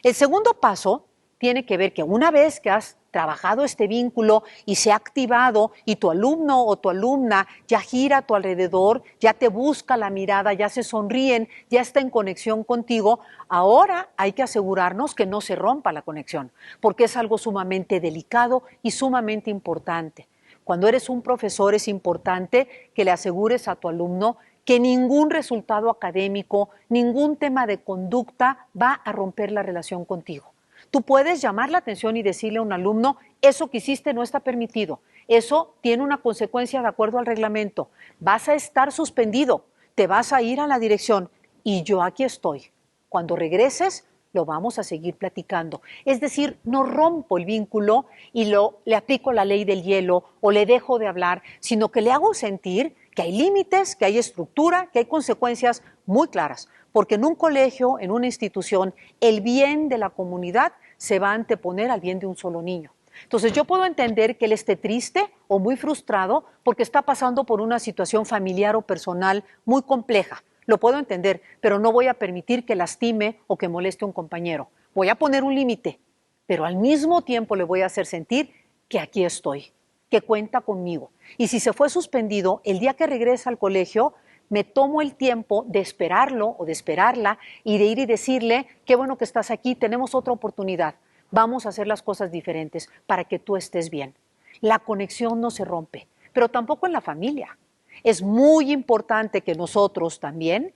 El segundo paso tiene que ver que una vez que has trabajado este vínculo y se ha activado y tu alumno o tu alumna ya gira a tu alrededor, ya te busca la mirada, ya se sonríen, ya está en conexión contigo, ahora hay que asegurarnos que no se rompa la conexión, porque es algo sumamente delicado y sumamente importante. Cuando eres un profesor es importante que le asegures a tu alumno que ningún resultado académico, ningún tema de conducta va a romper la relación contigo. Tú puedes llamar la atención y decirle a un alumno, eso que hiciste no está permitido, eso tiene una consecuencia de acuerdo al reglamento, vas a estar suspendido, te vas a ir a la dirección y yo aquí estoy. Cuando regreses, lo vamos a seguir platicando. Es decir, no rompo el vínculo y le aplico la ley del hielo o le dejo de hablar, sino que le hago sentir que hay límites, que hay estructura, que hay consecuencias muy claras, porque en un colegio, en una institución, el bien de la comunidad se va a anteponer al bien de un solo niño. Entonces yo puedo entender que él esté triste o muy frustrado porque está pasando por una situación familiar o personal muy compleja. Lo puedo entender, pero no voy a permitir que lastime o que moleste a un compañero. Voy a poner un límite, pero al mismo tiempo le voy a hacer sentir que aquí estoy, que cuenta conmigo. Y si se fue suspendido, el día que regresa al colegio, me tomo el tiempo de esperarlo o de esperarla y de ir y decirle, qué bueno que estás aquí, tenemos otra oportunidad, vamos a hacer las cosas diferentes para que tú estés bien. La conexión no se rompe, pero tampoco en la familia. Es muy importante que nosotros también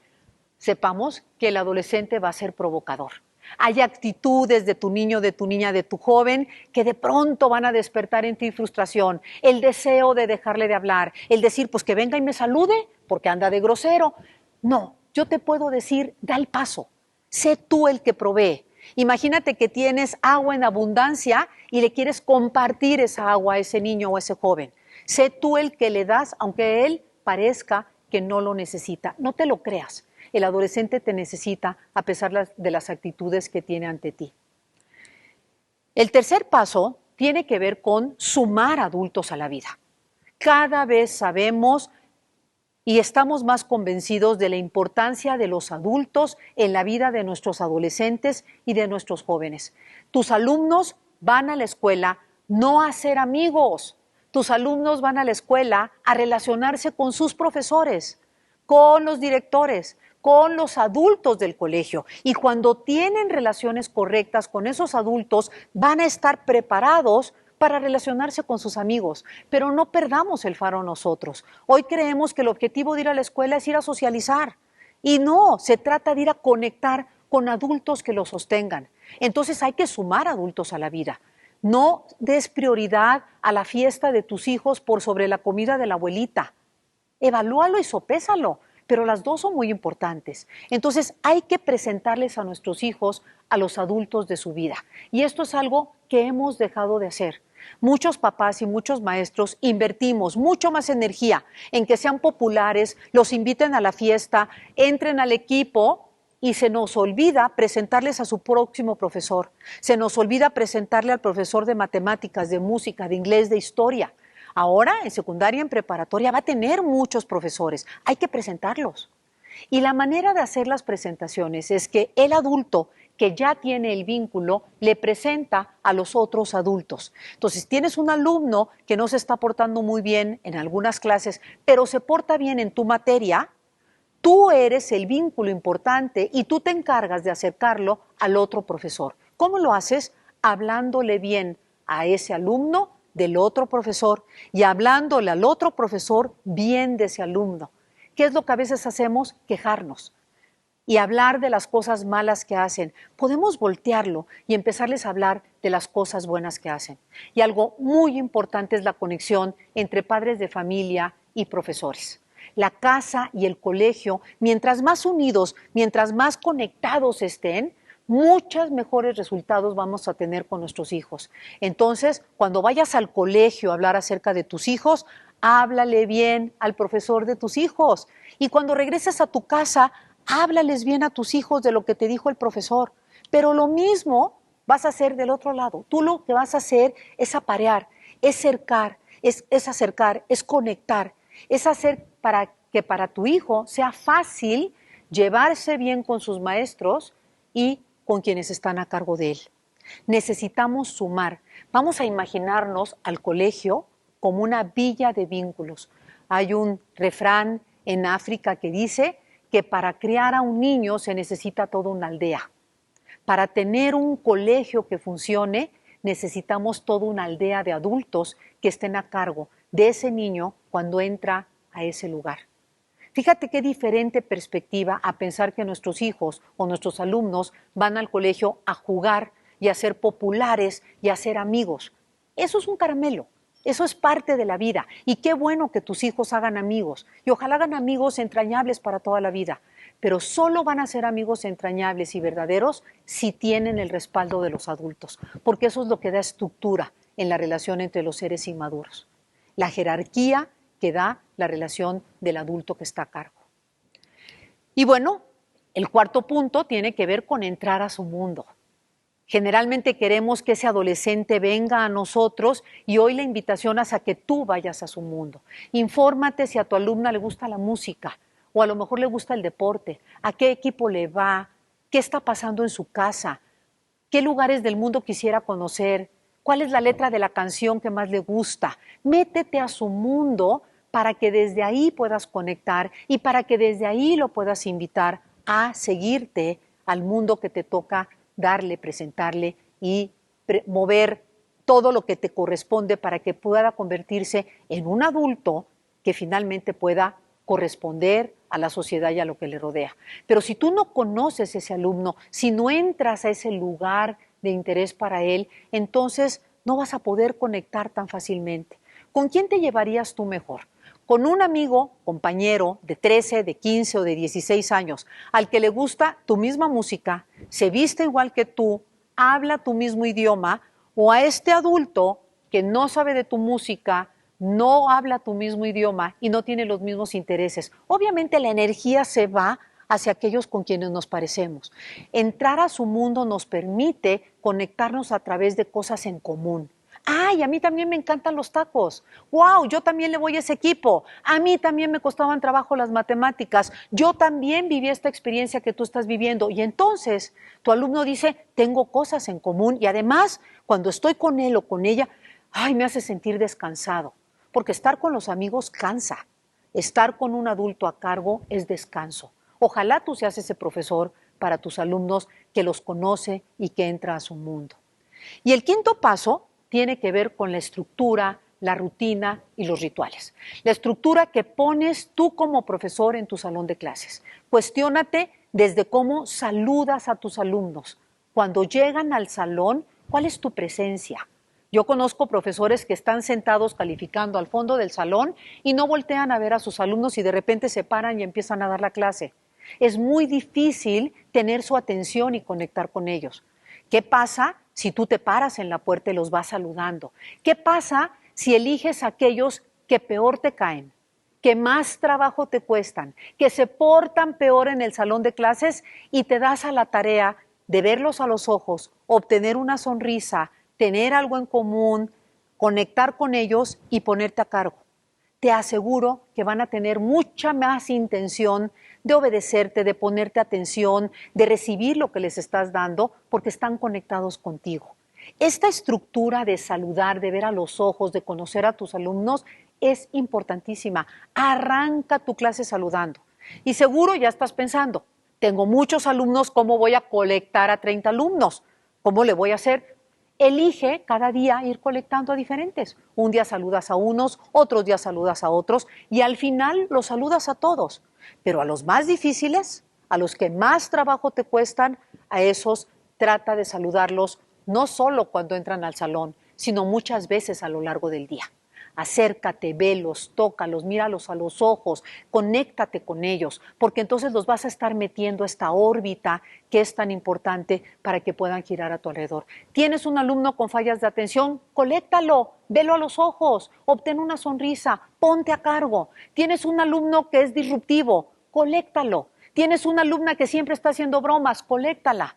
sepamos que el adolescente va a ser provocador. Hay actitudes de tu niño, de tu niña, de tu joven que de pronto van a despertar en ti frustración, el deseo de dejarle de hablar, el decir, pues que venga y me salude porque anda de grosero. No, yo te puedo decir, da el paso, sé tú el que provee. Imagínate que tienes agua en abundancia y le quieres compartir esa agua a ese niño o a ese joven. Sé tú el que le das, aunque él parezca que no lo necesita. No te lo creas. El adolescente te necesita a pesar de las actitudes que tiene ante ti. El tercer paso tiene que ver con sumar adultos a la vida. Cada vez sabemos y estamos más convencidos de la importancia de los adultos en la vida de nuestros adolescentes y de nuestros jóvenes. Tus alumnos van a la escuela no a ser amigos. Tus alumnos van a la escuela a relacionarse con sus profesores, con los directores, con los adultos del colegio. Y cuando tienen relaciones correctas con esos adultos, van a estar preparados para relacionarse con sus amigos. Pero no perdamos el faro nosotros. Hoy creemos que el objetivo de ir a la escuela es ir a socializar. Y no, se trata de ir a conectar con adultos que lo sostengan. Entonces hay que sumar adultos a la vida. No des prioridad a la fiesta de tus hijos por sobre la comida de la abuelita. Evalúalo y sopésalo, pero las dos son muy importantes. Entonces hay que presentarles a nuestros hijos a los adultos de su vida. Y esto es algo que hemos dejado de hacer. Muchos papás y muchos maestros invertimos mucho más energía en que sean populares, los inviten a la fiesta, entren al equipo y se nos olvida presentarles a su próximo profesor. Se nos olvida presentarle al profesor de matemáticas, de música, de inglés, de historia. Ahora, en secundaria, en preparatoria, va a tener muchos profesores. Hay que presentarlos. Y la manera de hacer las presentaciones es que el adulto que ya tiene el vínculo le presenta a los otros adultos. Entonces, tienes un alumno que no se está portando muy bien en algunas clases, pero se porta bien en tu materia, tú eres el vínculo importante y tú te encargas de acercarlo al otro profesor. ¿Cómo lo haces? Hablándole bien a ese alumno del otro profesor y hablándole al otro profesor bien de ese alumno. ¿Qué es lo que a veces hacemos? Quejarnos y hablar de las cosas malas que hacen. Podemos voltearlo y empezarles a hablar de las cosas buenas que hacen. Y algo muy importante es la conexión entre padres de familia y profesores. La casa y el colegio, mientras más unidos, mientras más conectados estén, muchos mejores resultados vamos a tener con nuestros hijos. Entonces, cuando vayas al colegio a hablar acerca de tus hijos, háblale bien al profesor de tus hijos. Y cuando regreses a tu casa, háblales bien a tus hijos de lo que te dijo el profesor. Pero lo mismo vas a hacer del otro lado. Tú lo que vas a hacer es aparear, es cercar, es acercar, es conectar, es hacer para que para tu hijo sea fácil llevarse bien con sus maestros y con quienes están a cargo de él. Necesitamos sumar. Vamos a imaginarnos al colegio como una villa de vínculos. Hay un refrán en África que dice que para criar a un niño se necesita toda una aldea. Para tener un colegio que funcione, necesitamos toda una aldea de adultos que estén a cargo de ese niño cuando entra a ese lugar. Fíjate qué diferente perspectiva a pensar que nuestros hijos o nuestros alumnos van al colegio a jugar y a ser populares y a ser amigos. Eso es un caramelo, eso es parte de la vida. Y qué bueno que tus hijos hagan amigos y ojalá hagan amigos entrañables para toda la vida. Pero solo van a ser amigos entrañables y verdaderos si tienen el respaldo de los adultos, porque eso es lo que da estructura en la relación entre los seres inmaduros. La jerarquía que da la relación del adulto que está a cargo. Y bueno, el cuarto punto tiene que ver con entrar a su mundo. Generalmente queremos que ese adolescente venga a nosotros y hoy la invitación es a que tú vayas a su mundo. Infórmate si a tu alumna le gusta la música o a lo mejor le gusta el deporte, a qué equipo le va, qué está pasando en su casa, qué lugares del mundo quisiera conocer, cuál es la letra de la canción que más le gusta. Métete a su mundo para que desde ahí puedas conectar y para que desde ahí lo puedas invitar a seguirte al mundo que te toca darle, presentarle y mover todo lo que te corresponde para que pueda convertirse en un adulto que finalmente pueda corresponder a la sociedad y a lo que le rodea. Pero si tú no conoces ese alumno, si no entras a ese lugar de interés para él, entonces no vas a poder conectar tan fácilmente. ¿Con quién te llevarías tú mejor? Con un amigo, compañero de 13, de 15 o de 16 años, al que le gusta tu misma música, se viste igual que tú, habla tu mismo idioma, o a este adulto que no sabe de tu música, no habla tu mismo idioma y no tiene los mismos intereses. Obviamente la energía se va hacia aquellos con quienes nos parecemos. Entrar a su mundo nos permite conectarnos a través de cosas en común. ¡Ay, a mí también me encantan los tacos! ¡Wow! Yo también le voy a ese equipo. A mí también me costaban trabajo las matemáticas. Yo también viví esta experiencia que tú estás viviendo. Y entonces tu alumno dice, tengo cosas en común y además, cuando estoy con él o con ella, ¡ay, me hace sentir descansado! Porque estar con los amigos cansa. Estar con un adulto a cargo es descanso. Ojalá tú seas ese profesor para tus alumnos que los conoce y que entra a su mundo. Y el quinto paso tiene que ver con la estructura, la rutina y los rituales. La estructura que pones tú como profesor en tu salón de clases. Cuestiónate desde cómo saludas a tus alumnos. Cuando llegan al salón, ¿cuál es tu presencia? Yo conozco profesores que están sentados calificando al fondo del salón y no voltean a ver a sus alumnos y de repente se paran y empiezan a dar la clase. Es muy difícil tener su atención y conectar con ellos. ¿Qué pasa si tú te paras en la puerta y los vas saludando? ¿Qué pasa si eliges a aquellos que peor te caen, que más trabajo te cuestan, que se portan peor en el salón de clases y te das a la tarea de verlos a los ojos, obtener una sonrisa, tener algo en común, conectar con ellos y ponerte a cargo? Te aseguro que van a tener mucha más intención de obedecerte, de ponerte atención, de recibir lo que les estás dando, porque están conectados contigo. Esta estructura de saludar, de ver a los ojos, de conocer a tus alumnos, es importantísima. Arranca tu clase saludando. Y seguro ya estás pensando, tengo muchos alumnos, ¿cómo voy a colectar a 30 alumnos? ¿Cómo le voy a hacer? Elige cada día ir colectando a diferentes. Un día saludas a unos, otros días saludas a otros y al final los saludas a todos. Pero a los más difíciles, a los que más trabajo te cuestan, a esos trata de saludarlos no solo cuando entran al salón, sino muchas veces a lo largo del día. Acércate, velos, tócalos, míralos a los ojos, conéctate con ellos, porque entonces los vas a estar metiendo a esta órbita que es tan importante para que puedan girar a tu alrededor. ¿Tienes un alumno con fallas de atención? Coléctalo, velo a los ojos, obtén una sonrisa, ponte a cargo. ¿Tienes un alumno que es disruptivo? Coléctalo. ¿Tienes una alumna que siempre está haciendo bromas? Coléctala.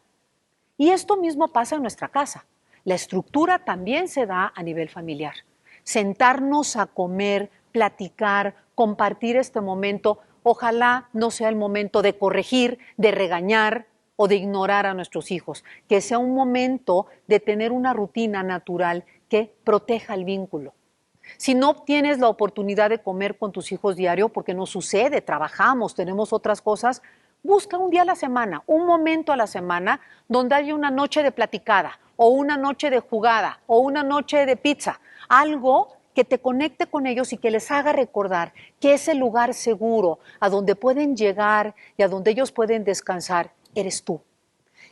Y esto mismo pasa en nuestra casa. La estructura también se da a nivel familiar. Sentarnos a comer, platicar, compartir este momento, ojalá no sea el momento de corregir, de regañar o de ignorar a nuestros hijos, que sea un momento de tener una rutina natural que proteja el vínculo. Si no tienes la oportunidad de comer con tus hijos diario, porque no sucede, trabajamos, tenemos otras cosas, busca un día a la semana, un momento a la semana donde haya una noche de platicada o una noche de jugada o una noche de pizza, algo que te conecte con ellos y que les haga recordar que ese lugar seguro a donde pueden llegar y a donde ellos pueden descansar eres tú.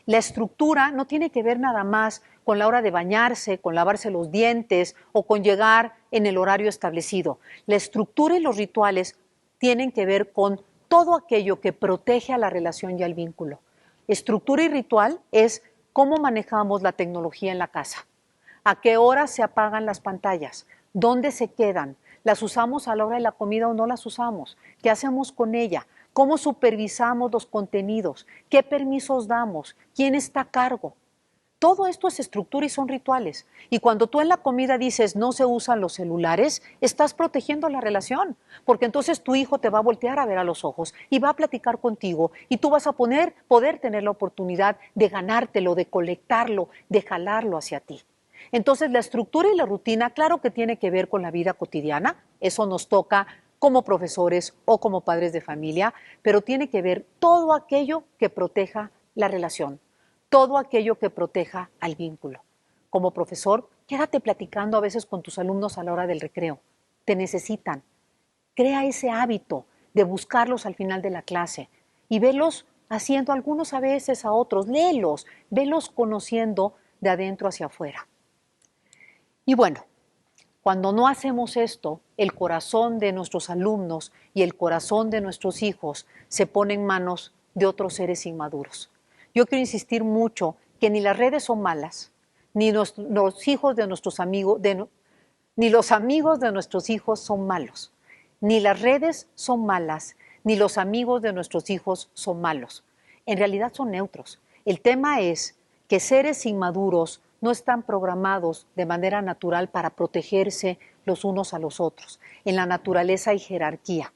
La estructura no tiene que ver nada más con la hora de bañarse, con lavarse los dientes o con llegar en el horario establecido. La estructura y los rituales tienen que ver con todo aquello que protege a la relación y al vínculo. Estructura y ritual es cómo manejamos la tecnología en la casa, a qué hora se apagan las pantallas, dónde se quedan, las usamos a la hora de la comida o no las usamos, qué hacemos con ella, cómo supervisamos los contenidos, qué permisos damos, quién está a cargo. Todo esto es estructura y son rituales. Y cuando tú en la comida dices no se usan los celulares, estás protegiendo la relación, porque entonces tu hijo te va a voltear a ver a los ojos y va a platicar contigo y tú vas a poder tener la oportunidad de ganártelo, de colectarlo, de jalarlo hacia ti. Entonces la estructura y la rutina, claro que tiene que ver con la vida cotidiana, eso nos toca como profesores o como padres de familia, pero tiene que ver todo aquello que proteja la relación, todo aquello que proteja al vínculo. Como profesor, quédate platicando a veces con tus alumnos a la hora del recreo. Te necesitan. Crea ese hábito de buscarlos al final de la clase y velos haciendo algunos a veces a otros. Léelos, velos conociendo de adentro hacia afuera. Y bueno, cuando no hacemos esto, el corazón de nuestros alumnos y el corazón de nuestros hijos se pone en manos de otros seres inmaduros. Yo quiero insistir mucho que ni las redes son malas, ni los hijos de nuestros amigos, ni los amigos de nuestros hijos son malos, ni las redes son malas, ni los amigos de nuestros hijos son malos. En realidad son neutros. El tema es que seres inmaduros no están programados de manera natural para protegerse los unos a los otros. En la naturaleza hay jerarquía.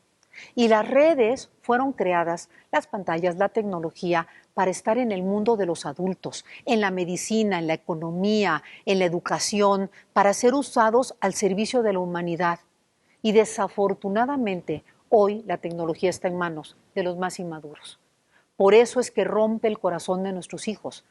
Y las redes fueron creadas, las pantallas, la tecnología, para estar en el mundo de los adultos, en la medicina, en la economía, en la educación, para ser usados al servicio de la humanidad. Y desafortunadamente, hoy la tecnología está en manos de los más inmaduros. Por eso es que rompe el corazón de nuestros hijos.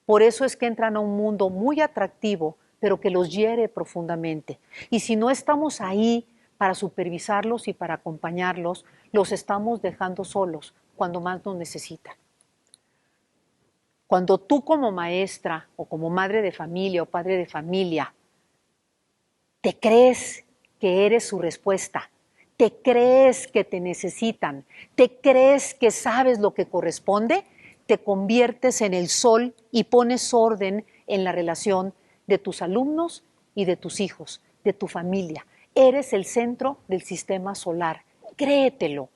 Por eso es que entran a un mundo muy atractivo, pero que los hiere profundamente. Y si no estamos ahí para supervisarlos y para acompañarlos, los estamos dejando solos cuando más nos necesitan. Cuando tú como maestra o como madre de familia o padre de familia te crees que eres su respuesta, te crees que te necesitan, te crees que sabes lo que corresponde, te conviertes en el sol y pones orden en la relación de tus alumnos y de tus hijos, de tu familia. Eres el centro del sistema solar. Créetelo.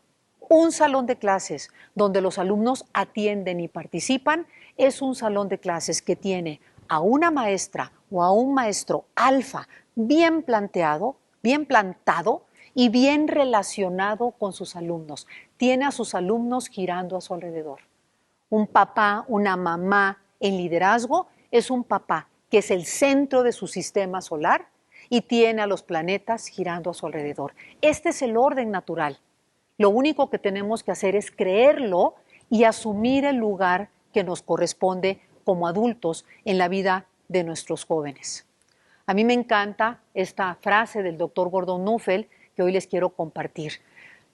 Un salón de clases donde los alumnos atienden y participan es un salón de clases que tiene a una maestra o a un maestro alfa bien planteado, bien plantado y bien relacionado con sus alumnos. Tiene a sus alumnos girando a su alrededor. Un papá, una mamá en liderazgo es un papá que es el centro de su sistema solar y tiene a los planetas girando a su alrededor. Este es el orden natural. Lo único que tenemos que hacer es creerlo y asumir el lugar que nos corresponde como adultos en la vida de nuestros jóvenes. A mí me encanta esta frase del doctor Gordon Nuffel que hoy les quiero compartir.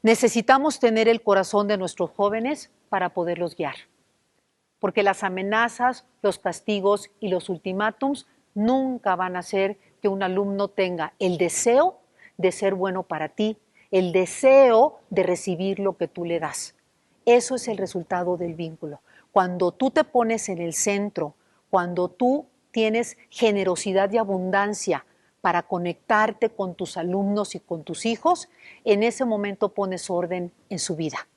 Necesitamos tener el corazón de nuestros jóvenes para poderlos guiar, porque las amenazas, los castigos y los ultimátums nunca van a hacer que un alumno tenga el deseo de ser bueno para ti, el deseo de recibir lo que tú le das. Eso es el resultado del vínculo. Cuando tú te pones en el centro, cuando tú tienes generosidad y abundancia para conectarte con tus alumnos y con tus hijos, en ese momento pones orden en su vida.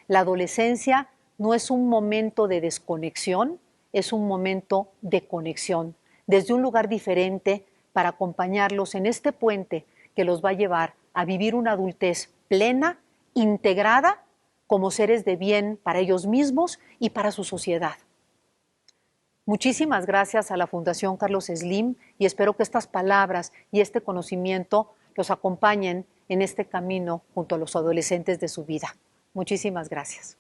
La adolescencia no es un momento de desconexión, es un momento de conexión, desde un lugar diferente, para acompañarlos en este puente que los va a llevar a vivir una adultez plena, integrada, como seres de bien para ellos mismos y para su sociedad. Muchísimas gracias a la Fundación Carlos Slim y espero que estas palabras y este conocimiento los acompañen en este camino junto a los adolescentes de su vida. Muchísimas gracias.